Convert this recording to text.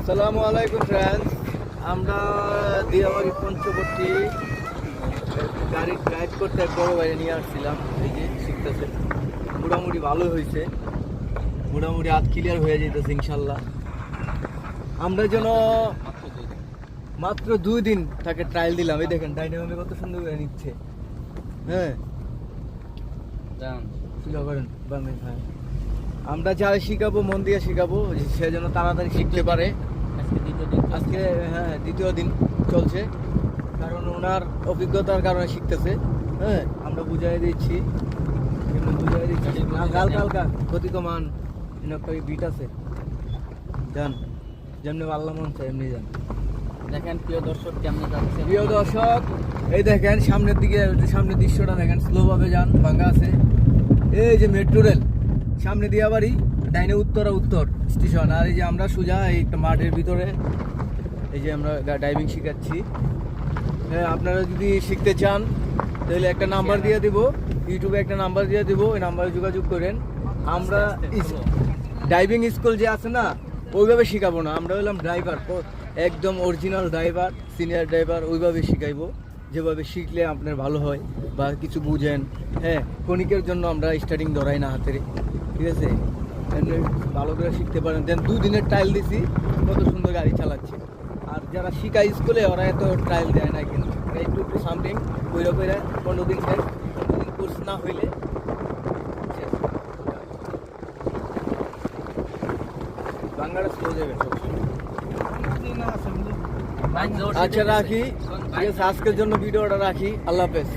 আসসালামু আলাইকুম ফ্রেন্ডস, আমরা দিয়াবাড়ি পঞ্চবর্তী গাড়ি ড্রাইভ করতে এক বড় বাইরে নিয়ে আসছিলাম। এই যে শিখতেছে, মোটামুটি ভালো হয়েছে, মোটামুটি হাত ক্লিয়ার হয়ে যেতেছে ইনশাল্লাহ। আমরা যেন মাত্র 2 দিন তাকে ট্রায়াল দিলাম। এই দেখেন ডাইনামে কত সুন্দর করে নিচ্ছে। হ্যাঁ হ্যাঁ, আমরা যারা শিখাবো মন দিয়ে শিখাবো, সে যেন তাড়াতাড়ি শিখতে পারে। আজকে হ্যাঁ দ্বিতীয় দিন চলছে, কারণ ওনার অভিজ্ঞতার কারণে শিখতেছে। হ্যাঁ, আমরা বুঝাই দিচ্ছি হালকা হালকা গতি কমান, একটা বিট আছে, যান যেমনি আল্লাহ মন চায় এমনি যান। দেখেন প্রিয় দর্শক কেমন যাচ্ছে। প্রিয় দর্শক, এই দেখেন সামনের দিকে, সামনের দৃশ্যটা দেখেন, স্লোভাবে যান, ভাঙ্গা আছে। এই যে মেট্রো রেল সামনে দিয়া বাড়ি, ডাইনে উত্তর স্টেশন। আর এই যে আমরা সোজা এই একটা মাঠের ভিতরে, এই যে আমরা ড্রাইভিং শিখাচ্ছি। হ্যাঁ, আপনারা যদি শিখতে চান তাহলে একটা নাম্বার দিয়ে দিব, ইউটিউবে একটা নাম্বার দিয়ে দিব, ওই নাম্বারে যোগাযোগ করেন। আমরা ড্রাইভিং স্কুল যে আছে না, ওইভাবে শিখাবো না। আমরা হলাম ড্রাইভার, একদম অরিজিনাল ড্রাইভার, সিনিয়র ড্রাইভার, ওইভাবে শিখাইবো যেভাবে শিখলে আপনার ভালো হয় বা কিছু বুঝেন। হ্যাঁ, কনিকের জন্য আমরা স্টার্টিং ধরাই না হাতের, ঠিক আছে? এমনি ভালো করে শিখতে পারেন। দেন 2 দিনের ট্রায়াল দিছি, কত সুন্দর গাড়ি চালাচ্ছে। আর যারা শিখায় স্কুলে, ওরা এত ট্রায়াল দেয় না, কিন্তু একটু সামথিং কইরা 15 দিন শেষ, 15 দিন কোর্স না হইলে শেষ। বাংলাটা স্লো যাবে সবসময়। আচ্ছা রাখি, আজকের জন্য ভিডিওটা রাখি। আল্লাহ হাফেজ।